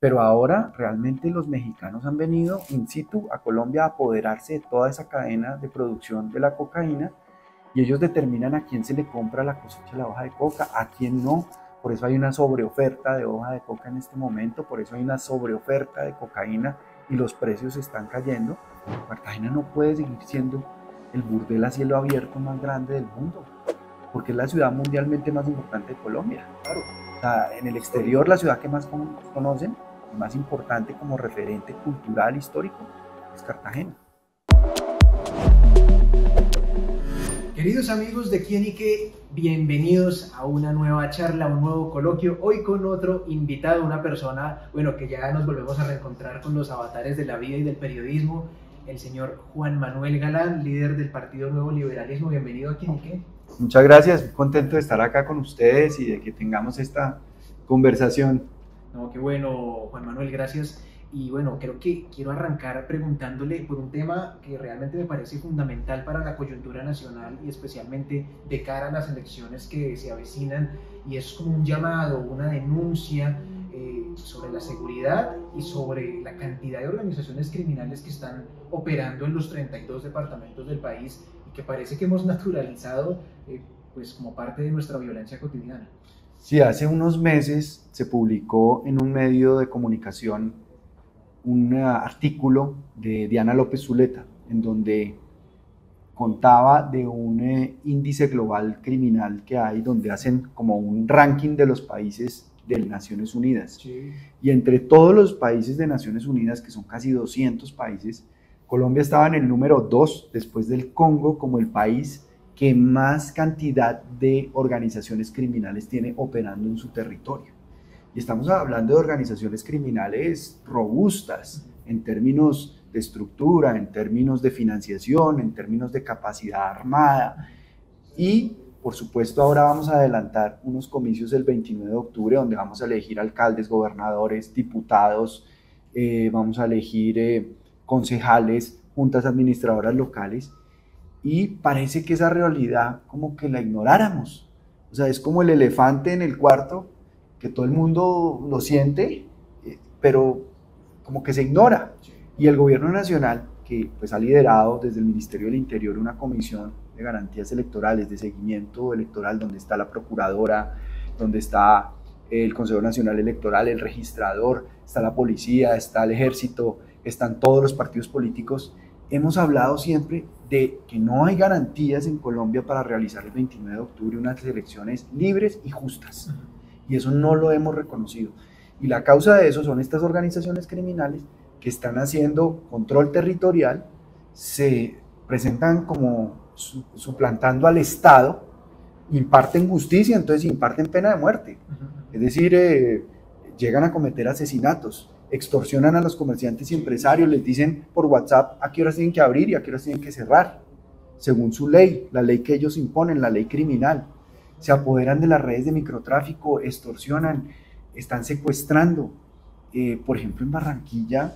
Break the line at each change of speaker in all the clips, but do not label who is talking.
Pero ahora realmente los mexicanos han venido in situ a Colombia a apoderarse de toda esa cadena de producción de la cocaína y ellos determinan a quién se le compra la cosecha de la hoja de coca, a quién no. Por eso hay una sobreoferta de hoja de coca en este momento, por eso hay una sobreoferta de cocaína y los precios están cayendo. Cartagena no puede seguir siendo el burdel a cielo abierto más grande del mundo, porque es la ciudad mundialmente más importante de Colombia. Claro. O sea, en el exterior, la ciudad que más conocen, más importante como referente cultural histórico, es Cartagena.
Queridos amigos de Quién y Qué, bienvenidos a una nueva charla, un nuevo coloquio, hoy con otro invitado, una persona, bueno, que ya nos volvemos a reencontrar con los avatares de la vida y del periodismo, el señor Juan Manuel Galán, líder del Partido Nuevo Liberalismo. Bienvenido a Quién y Qué.
Muchas gracias, muy contento de estar acá con ustedes y de que tengamos esta conversación.
No, qué bueno, Juan Manuel, gracias. Y bueno, creo que quiero arrancar preguntándole por un tema que realmente me parece fundamental para la coyuntura nacional y especialmente de cara a las elecciones que se avecinan, y es como un llamado, una denuncia sobre la seguridad y sobre la cantidad de organizaciones criminales que están operando en los 32 departamentos del país y que parece que hemos naturalizado pues como parte de nuestra violencia cotidiana.
Sí, hace unos meses se publicó en un medio de comunicación un artículo de Diana López Zuleta, en donde contaba de un índice global criminal que hay, donde hacen como un ranking de los países de Naciones Unidas.
Sí.
Y entre todos los países de Naciones Unidas, que son casi 200 países, Colombia estaba en el número 2, después del Congo, como el país que más cantidad de organizaciones criminales tiene operando en su territorio. Y estamos hablando de organizaciones criminales robustas en términos de estructura, en términos de financiación, en términos de capacidad armada. Y, por supuesto, ahora vamos a adelantar unos comicios el 29 de octubre donde vamos a elegir alcaldes, gobernadores, diputados, vamos a elegir concejales, juntas administradoras locales, y parece que esa realidad como que la ignoráramos. O sea, es como el elefante en el cuarto, que todo el mundo lo siente, pero como que se ignora. Y el gobierno nacional, que pues ha liderado desde el Ministerio del Interior una comisión de garantías electorales, de seguimiento electoral, donde está la procuradora, donde está el Consejo Nacional Electoral, el registrador, está la policía, está el ejército, están todos los partidos políticos. Hemos hablado siempre de que no hay garantías en Colombia para realizar el 29 de octubre unas elecciones libres y justas. Y eso no lo hemos reconocido. Y la causa de eso son estas organizaciones criminales que están haciendo control territorial, se presentan como suplantando al Estado, imparten justicia, entonces imparten pena de muerte. Es decir, llegan a cometer asesinatos, extorsionan a los comerciantes y empresarios, les dicen por WhatsApp a qué horas tienen que abrir y a qué horas tienen que cerrar, según su ley, la ley que ellos imponen, la ley criminal. Se apoderan de las redes de microtráfico, extorsionan, están secuestrando. Por ejemplo, en Barranquilla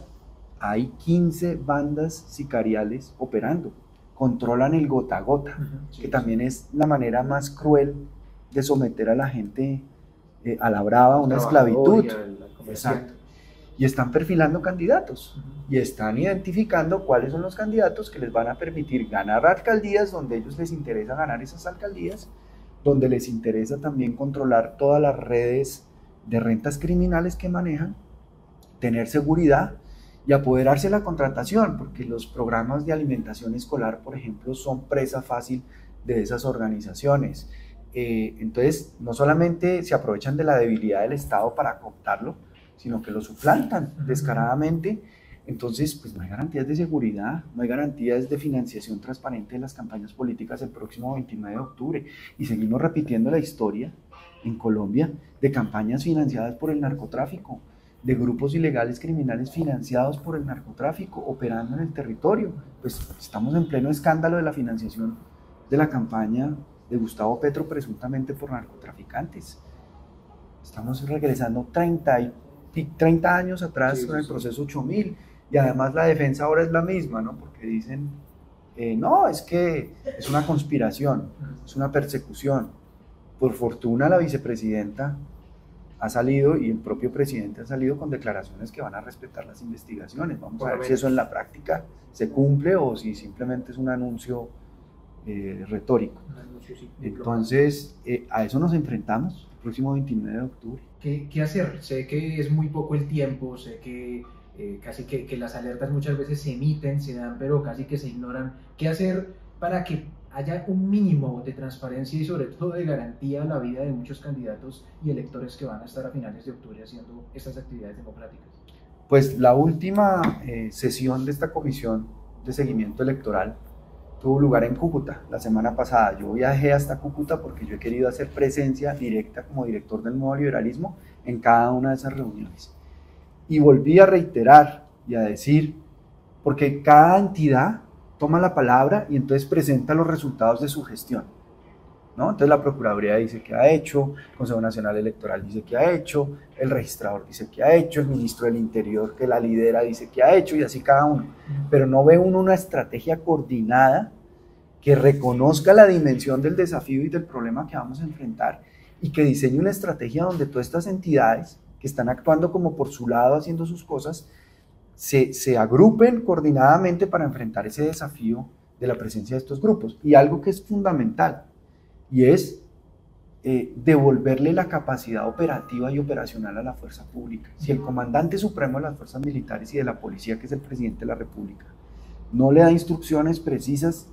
hay 15 bandas sicariales operando, controlan el gota a gota, que también es la manera más cruel de someter a la gente a la brava, a una esclavitud. Exacto. Y están perfilando candidatos y están identificando cuáles son los candidatos que les van a permitir ganar alcaldías donde a ellos les interesa ganar esas alcaldías, donde les interesa también controlar todas las redes de rentas criminales que manejan, tener seguridad y apoderarse de la contratación, porque los programas de alimentación escolar, por ejemplo, son presa fácil de esas organizaciones. Entonces, no solamente se aprovechan de la debilidad del Estado para cooptarlo, sino que lo suplantan descaradamente. Entonces, pues no hay garantías de seguridad, no hay garantías de financiación transparente de las campañas políticas el próximo 29 de octubre. Y seguimos repitiendo la historia en Colombia de campañas financiadas por el narcotráfico, de grupos ilegales criminales financiados por el narcotráfico, operando en el territorio. Pues estamos en pleno escándalo de la financiación de la campaña de Gustavo Petro, presuntamente por narcotraficantes. Estamos regresando 30 años atrás con el proceso 8000, y además la defensa ahora es la misma, ¿no? Porque dicen, no, es que es una conspiración, es una persecución. Por fortuna la vicepresidenta ha salido y el propio presidente ha salido con declaraciones que van a respetar las investigaciones. Vamos a ver si eso en la práctica se cumple o si simplemente es un anuncio retórico.
Un anuncio, sí,
entonces, a eso nos enfrentamos el próximo 29 de octubre.
¿Qué hacer? Sé que es muy poco el tiempo, sé que casi que las alertas muchas veces se emiten, se dan, pero casi que se ignoran. ¿Qué hacer para que haya un mínimo de transparencia y sobre todo de garantía a la vida de muchos candidatos y electores que van a estar a finales de octubre haciendo estas actividades democráticas?
Pues la última sesión de esta comisión de seguimiento electoral tuvo lugar en Cúcuta la semana pasada. Yo viajé hasta Cúcuta porque yo he querido hacer presencia directa como director del Nuevo Liberalismo en cada una de esas reuniones. Y volví a reiterar y a decir, porque cada entidad toma la palabra y entonces presenta los resultados de su gestión, ¿no? Entonces la Procuraduría dice que ha hecho, el Consejo Nacional Electoral dice que ha hecho, el registrador dice que ha hecho, el ministro del Interior que la lidera dice que ha hecho y así cada uno. Pero no ve uno una estrategia coordinada que reconozca la dimensión del desafío y del problema que vamos a enfrentar y que diseñe una estrategia donde todas estas entidades que están actuando como por su lado haciendo sus cosas se agrupen coordinadamente para enfrentar ese desafío de la presencia de estos grupos. Y algo que es fundamental, y es devolverle la capacidad operativa y operacional a la fuerza pública. Si el comandante supremo de las fuerzas militares y de la policía, que es el presidente de la República, no le da instrucciones precisas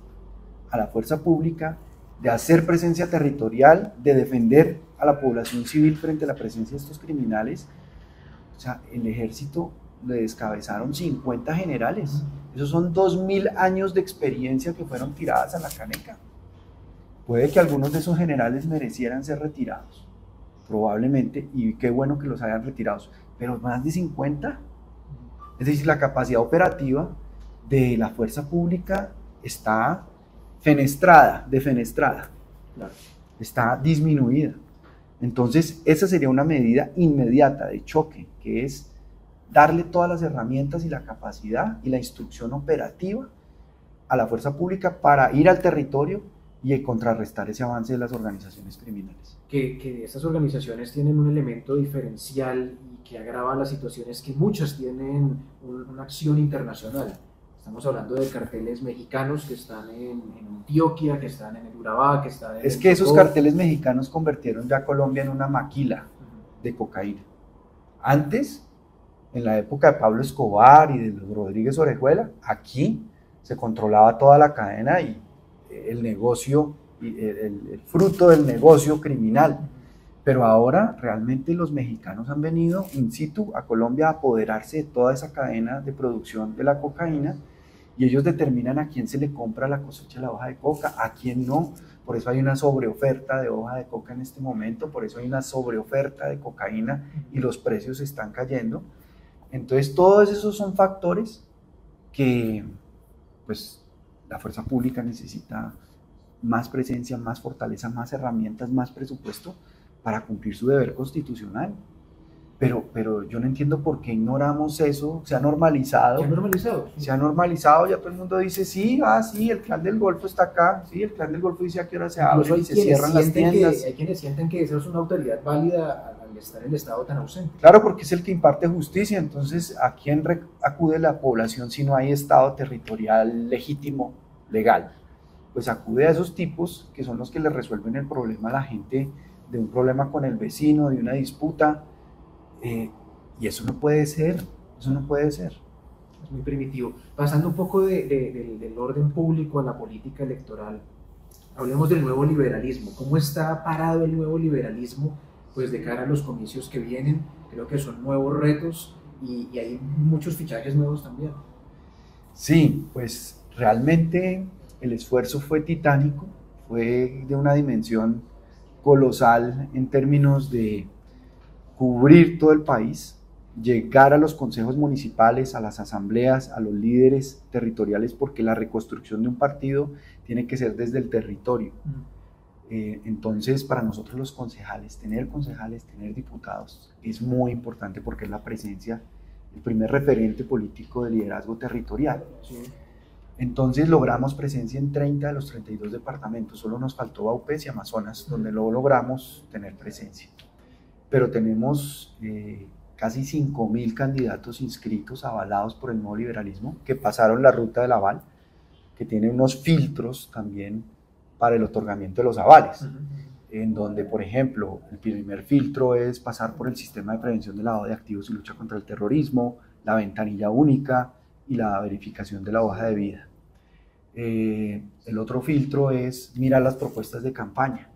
a la fuerza pública de hacer presencia territorial, de defender a la población civil frente a la presencia de estos criminales, o sea, el ejército le descabezaron 50 generales. Esos son 2000 años de experiencia que fueron tiradas a la caneca. Puede que algunos de esos generales merecieran ser retirados, probablemente, y qué bueno que los hayan retirados, pero más de 50. Es decir, la capacidad operativa de la fuerza pública está defenestrada, claro, está disminuida. Entonces, esa sería una medida inmediata de choque, que es darle todas las herramientas y la capacidad y la instrucción operativa a la fuerza pública para ir al territorio y contrarrestar ese avance de las organizaciones criminales.
Que estas organizaciones tienen un elemento diferencial y que agrava las situaciones que muchas tienen una acción internacional. Estamos hablando de carteles mexicanos que están en Antioquia, que están en el Urabá, que están en...
Es que esos carteles mexicanos convirtieron ya a Colombia en una maquila de cocaína. Antes, en la época de Pablo Escobar y de los Rodríguez Orejuela, aquí se controlaba toda la cadena y el negocio, el fruto del negocio criminal. Pero ahora realmente los mexicanos han venido in situ a Colombia a apoderarse de toda esa cadena de producción de la cocaína y ellos determinan a quién se le compra la cosecha de la hoja de coca, a quién no. Por eso hay una sobreoferta de hoja de coca en este momento, por eso hay una sobreoferta de cocaína y los precios están cayendo. Entonces todos esos son factores que pues la fuerza pública necesita más presencia, más fortaleza, más herramientas, más presupuesto para cumplir su deber constitucional. Pero yo no entiendo por qué ignoramos eso. Se ha normalizado.
¿Se ha normalizado?
Se ha normalizado, ya todo el mundo dice, sí, sí, el Clan del Golfo está acá, sí, el Clan del Golfo dice a qué hora se abre y se cierran las tiendas.
Hay quienes sienten que eso es una autoridad válida al estar el Estado tan ausente.
Claro, porque es el que imparte justicia, entonces ¿a quién acude la población si no hay Estado territorial legítimo, legal? Pues acude a esos tipos que son los que le resuelven el problema a la gente, de un problema con el vecino, de una disputa, y eso no puede ser, eso no puede ser.
Es muy primitivo. Pasando un poco del orden público a la política electoral, hablemos del nuevo liberalismo. ¿Cómo está parado el nuevo liberalismo pues de cara a los comicios que vienen? Creo que son nuevos retos y hay muchos fichajes nuevos también.
Sí, pues realmente el esfuerzo fue titánico, fue de una dimensión colosal en términos de cubrir todo el país, llegar a los consejos municipales, a las asambleas, a los líderes territoriales, porque la reconstrucción de un partido tiene que ser desde el territorio. Entonces, para nosotros los concejales, tener diputados es muy importante porque es la presencia, el primer referente político de liderazgo territorial.
Sí.
Entonces logramos presencia en 30 de los 32 departamentos, solo nos faltó Vaupés y Amazonas, donde luego logramos tener presencia. pero tenemos casi 5.000 candidatos inscritos, avalados por el nuevo liberalismo, que pasaron la ruta del aval, que tiene unos filtros también para el otorgamiento de los avales, en donde, por ejemplo, el primer filtro es pasar por el sistema de prevención de lavado de activos y lucha contra el terrorismo, la ventanilla única y la verificación de la hoja de vida. El otro filtro es mirar las propuestas de campaña,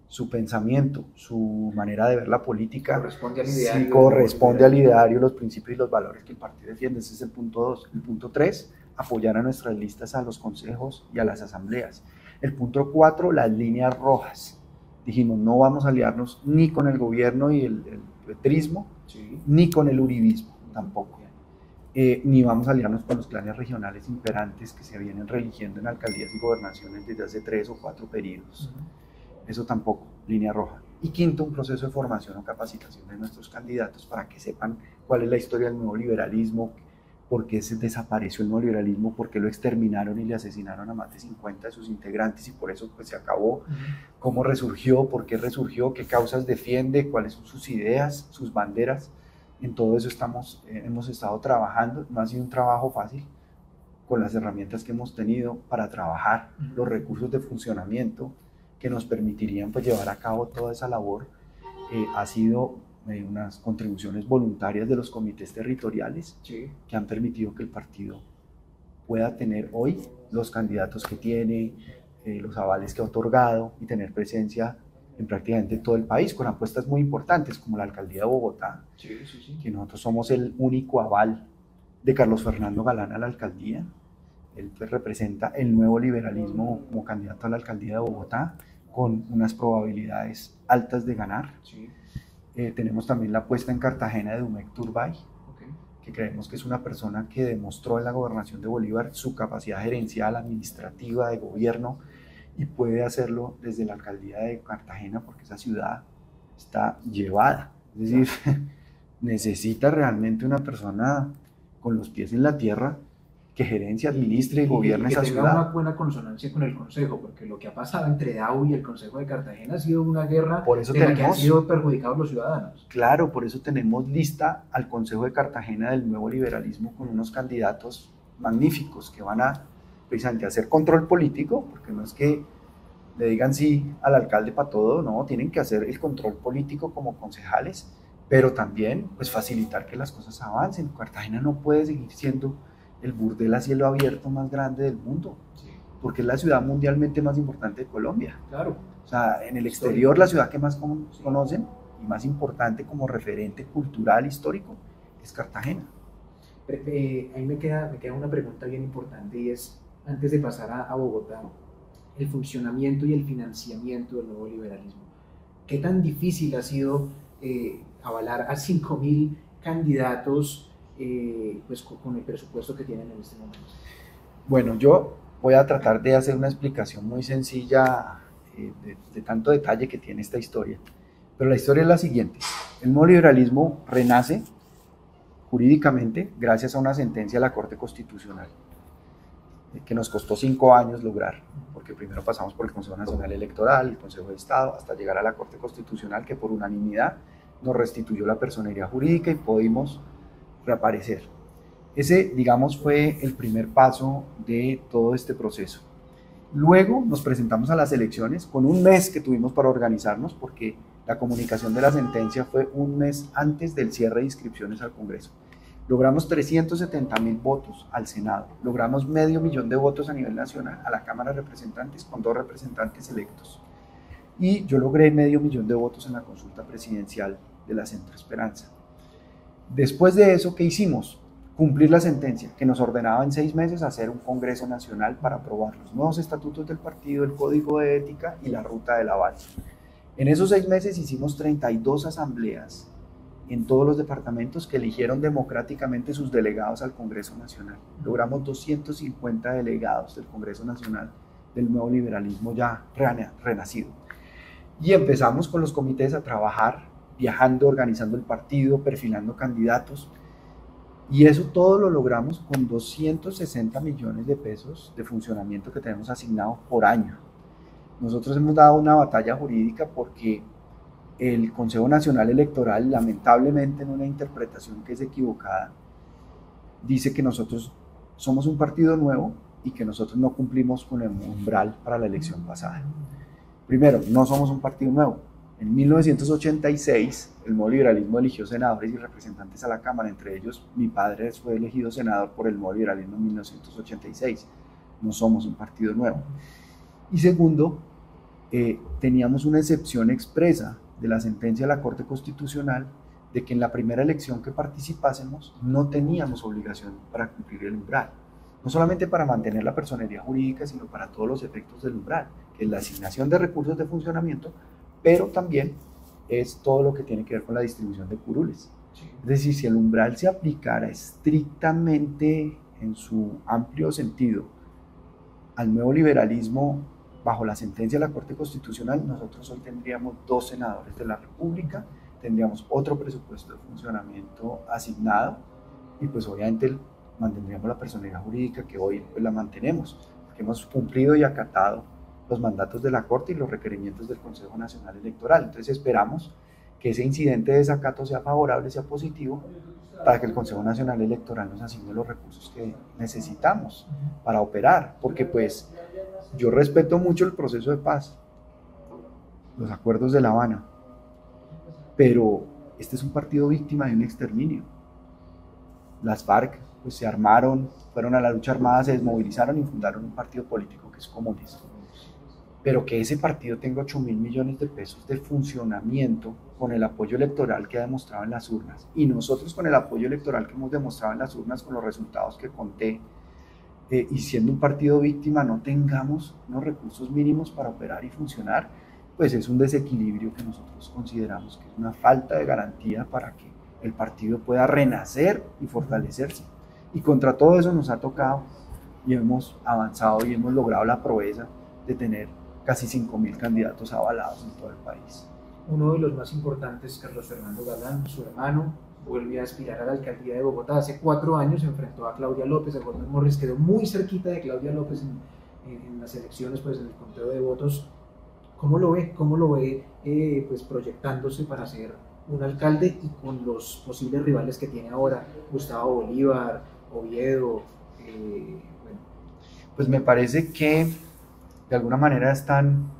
su pensamiento, su manera de ver la política,
corresponde al ideario,
si corresponde al ideario, los principios y los valores que el partido defiende. Ese es el punto 2. El punto 3, apoyar a nuestras listas a los consejos y a las asambleas. El punto 4, las líneas rojas. Dijimos, no vamos a aliarnos ni con el gobierno y el petrismo, sí, ni con el uribismo, tampoco. Ni vamos a aliarnos con los clanes regionales imperantes que se vienen religiendo en alcaldías y gobernaciones desde hace 3 o 4 periodos. Eso tampoco, línea roja. Y quinto, un proceso de formación o capacitación de nuestros candidatos para que sepan cuál es la historia del nuevo liberalismo, por qué se desapareció el nuevo liberalismo, por qué lo exterminaron y le asesinaron a más de 50 de sus integrantes y por eso pues se acabó, cómo resurgió, por qué resurgió, qué causas defiende, cuáles son sus ideas, sus banderas. En todo eso hemos estado trabajando. No ha sido un trabajo fácil, con las herramientas que hemos tenido para trabajar, los recursos de funcionamiento que nos permitirían pues llevar a cabo toda esa labor. Ha sido unas contribuciones voluntarias de los comités territoriales, sí, que han permitido que el partido pueda tener hoy los candidatos que tiene, los avales que ha otorgado y tener presencia en prácticamente todo el país, con apuestas muy importantes como la alcaldía de Bogotá, sí, sí, sí, que nosotros somos el único aval de Carlos Fernando Galán a la alcaldía. Él pues representa el nuevo liberalismo como candidato a la alcaldía de Bogotá, con unas probabilidades altas de ganar. Sí. Tenemos también la apuesta en Cartagena de Dumec Turbay, que creemos que es una persona que demostró en la gobernación de Bolívar su capacidad gerencial, administrativa, de gobierno, y puede hacerlo desde la alcaldía de Cartagena porque esa ciudad está llevada. Es decir, necesita realmente una persona con los pies en la tierra que gerencie, administre y gobierne esa ciudad.
Que tenga una buena consonancia con el Consejo, porque lo que ha pasado entre DAO y el Consejo de Cartagena ha sido una guerra de la que han sido perjudicados los ciudadanos.
Claro, por eso tenemos lista al Consejo de Cartagena del nuevo liberalismo con unos candidatos magníficos que van a precisamente hacer control político, porque no es que le digan sí al alcalde para todo, no, tienen que hacer el control político como concejales, pero también pues facilitar que las cosas avancen. Cartagena no puede seguir siendo el burdel a cielo abierto más grande del mundo, sí, porque es la ciudad mundialmente más importante de Colombia.
Claro.
O sea, en el exterior la ciudad que más conocen y más importante como referente cultural histórico es Cartagena.
Ahí me queda una pregunta bien importante, y es, antes de pasar a Bogotá, el funcionamiento y el financiamiento del nuevo liberalismo. ¿Qué tan difícil ha sido avalar a 5.000 candidatos pues con el presupuesto que tienen en este momento?
Bueno, yo voy a tratar de hacer una explicación muy sencilla de tanto detalle que tiene esta historia, pero la historia es la siguiente. El nuevo liberalismo renace jurídicamente gracias a una sentencia de la Corte Constitucional que nos costó 5 años lograr, porque primero pasamos por el Consejo Nacional Electoral, el Consejo de Estado, hasta llegar a la Corte Constitucional, que por unanimidad nos restituyó la personería jurídica y pudimos reaparecer. Ese, digamos, fue el primer paso de todo este proceso. Luego nos presentamos a las elecciones con un mes que tuvimos para organizarnos, porque la comunicación de la sentencia fue un mes antes del cierre de inscripciones al Congreso. Logramos 370.000 votos al Senado, logramos 500.000 de votos a nivel nacional a la Cámara de Representantes con 2 representantes electos. Y yo logré 500.000 de votos en la consulta presidencial de la Centro Esperanza. Después de eso, ¿qué hicimos? Cumplir la sentencia que nos ordenaba en 6 meses hacer un Congreso Nacional para aprobar los nuevos estatutos del partido, el Código de Ética y la Ruta del Aval. En esos 6 meses hicimos 32 asambleas en todos los departamentos que eligieron democráticamente sus delegados al Congreso Nacional. Logramos 250 delegados del Congreso Nacional del nuevo liberalismo ya renacido. Y empezamos con los comités a trabajar, viajando, organizando el partido, perfilando candidatos. Y eso todo lo logramos con 260 millones de pesos de funcionamiento que tenemos asignados por año. Nosotros hemos dado una batalla jurídica porque el Consejo Nacional Electoral, lamentablemente en una interpretación que es equivocada, dice que nosotros somos un partido nuevo y que nosotros no cumplimos con el umbral para la elección pasada. Primero, no somos un partido nuevo. En 1986, el nuevo liberalismo eligió senadores y representantes a la Cámara, entre ellos mi padre fue elegido senador por el nuevo liberalismo en 1986. No somos un partido nuevo. Y segundo, teníamos una excepción expresa de la sentencia de la Corte Constitucional de que en la primera elección que participásemos no teníamos obligación para cumplir el umbral. No solamente para mantener la personería jurídica, sino para todos los efectos del umbral, que es la asignación de recursos de funcionamiento, pero también es todo lo que tiene que ver con la distribución de curules. Sí. Es decir, si el umbral se aplicara estrictamente en su amplio sentido al nuevo liberalismo bajo la sentencia de la Corte Constitucional, nosotros hoy tendríamos 2 senadores de la República, tendríamos otro presupuesto de funcionamiento asignado y pues obviamente mantendríamos la personería jurídica que hoy pues la mantenemos, porque hemos cumplido y acatado los mandatos de la Corte y los requerimientos del Consejo Nacional Electoral. Entonces esperamos que ese incidente de desacato sea favorable, sea positivo, para que el Consejo Nacional Electoral nos asigne los recursos que necesitamos para operar, porque pues yo respeto mucho el proceso de paz, los acuerdos de La Habana, pero este es un partido víctima de un exterminio. Las FARC pues se armaron, fueron a la lucha armada, se desmovilizaron y fundaron un partido político que es comunista. Pero que ese partido tenga 8.000 millones de pesos de funcionamiento con el apoyo electoral que ha demostrado en las urnas, y nosotros con el apoyo electoral que hemos demostrado en las urnas con los resultados que conté, y siendo un partido víctima no tengamos unos recursos mínimos para operar y funcionar, pues es un desequilibrio que nosotros consideramos que es una falta de garantía para que el partido pueda renacer y fortalecerse. Y contra todo eso nos ha tocado y hemos avanzado y hemos logrado la proeza de tener casi 5.000 candidatos avalados en todo el país.
Uno de los más importantes, Carlos Fernando Galán, su hermano, vuelve a aspirar a la alcaldía de Bogotá. Hace 4 años se enfrentó a Claudia López, a Gordon Morris, quedó muy cerquita de Claudia López en las elecciones, pues en el conteo de votos. ¿Cómo lo ve? ¿Cómo lo ve pues proyectándose para ser un alcalde y con los posibles rivales que tiene ahora, Gustavo Bolívar, Oviedo? Bueno.
Pues me parece que de alguna manera están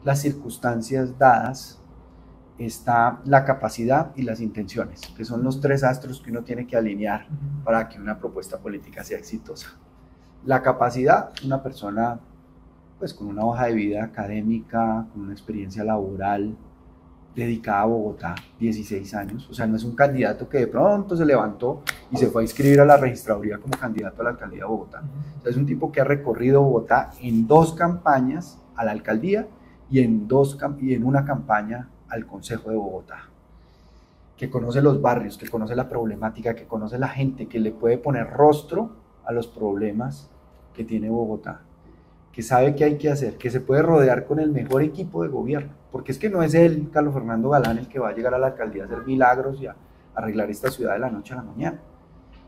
las circunstancias dadas, está la capacidad y las intenciones, que son los 3 astros que uno tiene que alinear para que una propuesta política sea exitosa. La capacidad, una persona pues con una hoja de vida académica, con una experiencia laboral, dedicada a Bogotá, 16 años, o sea, no es un candidato que de pronto se levantó y se fue a inscribir a la registraduría como candidato a la alcaldía de Bogotá. O sea, es un tipo que ha recorrido Bogotá en 2 campañas a la alcaldía y en una campaña al Consejo de Bogotá, que conoce los barrios, que conoce la problemática, que conoce la gente, que le puede poner rostro a los problemas que tiene Bogotá, que sabe qué hay que hacer, que se puede rodear con el mejor equipo de gobierno, porque es que no es él, Carlos Fernando Galán, el que va a llegar a la alcaldía a hacer milagros y a arreglar esta ciudad de la noche a la mañana.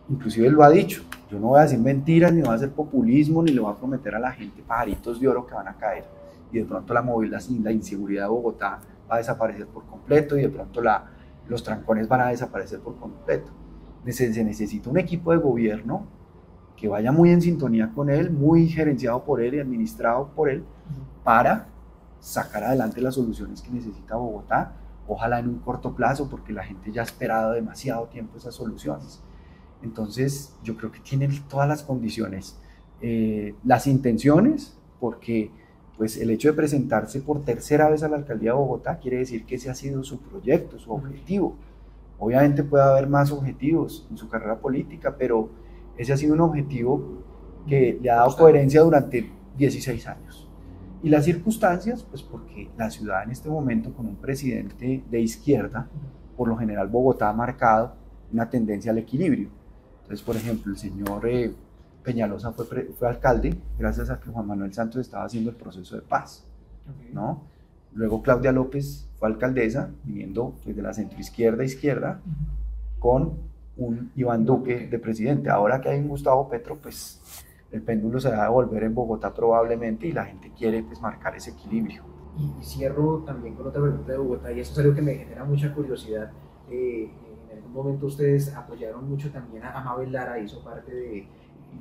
Inclusive él lo ha dicho, yo no voy a decir mentiras, ni voy a hacer populismo, ni le voy a prometer a la gente pajaritos de oro que van a caer, y de pronto la inseguridad de Bogotá va a desaparecer por completo, y de pronto los trancones van a desaparecer por completo. Se necesita un equipo de gobierno que vaya muy en sintonía con él, muy gerenciado por él y administrado por él, para sacar adelante las soluciones que necesita Bogotá, ojalá en un corto plazo, porque la gente ya ha esperado demasiado tiempo esas soluciones. Entonces yo creo que tienen todas las condiciones, las intenciones, porque pues el hecho de presentarse por 3ª vez a la alcaldía de Bogotá quiere decir que ese ha sido su proyecto, su objetivo. Obviamente puede haber más objetivos en su carrera política, pero ese ha sido un objetivo que le ha dado coherencia durante 16 años. Y las circunstancias, pues porque la ciudad en este momento, con un presidente de izquierda, por lo general Bogotá ha marcado una tendencia al equilibrio. Entonces, por ejemplo, el señor Peñalosa fue alcalde gracias a que Juan Manuel Santos estaba haciendo el proceso de paz, ¿no? Luego Claudia López fue alcaldesa, viniendo desde la centroizquierda a izquierda, con un Iván Duque de presidente. Ahora que hay un Gustavo Petro, pues el péndulo se va a devolver en Bogotá probablemente, y la gente quiere pues marcar ese equilibrio.
Y cierro también con otra pregunta de Bogotá, y eso es algo que me genera mucha curiosidad. En algún momento ustedes apoyaron mucho también a Mabel Lara, hizo parte de...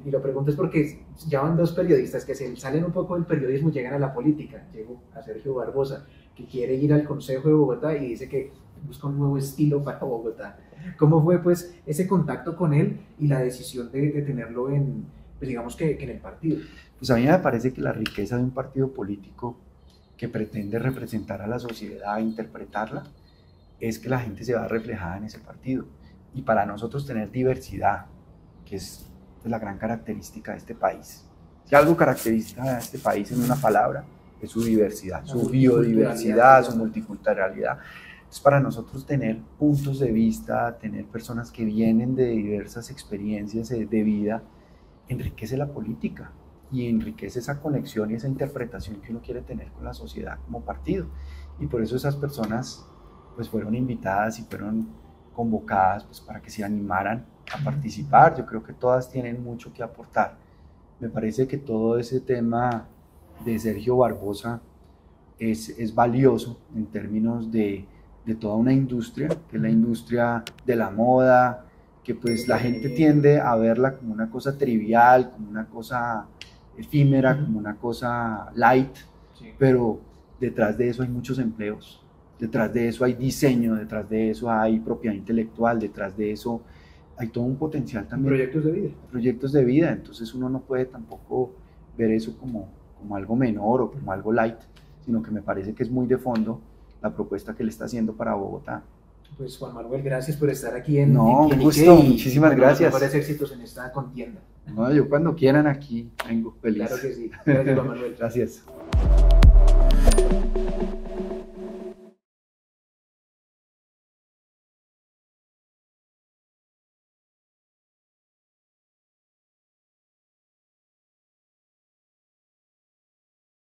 Y lo pregunto es porque ya van dos periodistas que se salen un poco del periodismo y llegan a la política. Llegó a Sergio Barbosa, que quiere ir al Consejo de Bogotá y dice que busca un nuevo estilo para Bogotá. ¿Cómo fue pues ese contacto con él y la decisión de tenerlo en, pues, digamos que en el partido?
Pues a mí me parece que la riqueza de un partido político que pretende representar a la sociedad e interpretarla es que la gente se va reflejada en ese partido. Y para nosotros tener diversidad, que es la gran característica de este país. Si algo caracteriza a este país en una palabra, es su diversidad, su biodiversidad, su multiculturalidad. Entonces, para nosotros tener puntos de vista, tener personas que vienen de diversas experiencias de vida, enriquece la política y enriquece esa conexión y esa interpretación que uno quiere tener con la sociedad como partido. Y por eso esas personas pues fueron invitadas y fueron convocadas pues, para que se animaran a participar. Yo creo que todas tienen mucho que aportar. Me parece que todo ese tema de Sergio Barbosa es valioso en términos de toda una industria, que es la industria de la moda, que pues la gente tiende a verla como una cosa trivial, como una cosa efímera, como una cosa light, pero detrás de eso hay muchos empleos, detrás de eso hay diseño, detrás de eso hay propiedad intelectual, detrás de eso hay todo un potencial también.
Proyectos de vida.
Proyectos de vida, entonces uno no puede tampoco ver eso como algo menor o como algo light, sino que me parece que es muy de fondo la propuesta que le está haciendo para Bogotá.
Pues Juan Manuel, gracias por estar aquí en
un gusto, muchísimas gracias.
Mejores éxitos en esta contienda.
No, yo cuando quieran aquí vengo feliz.
Claro que sí. Gracias, Juan Manuel.
Gracias.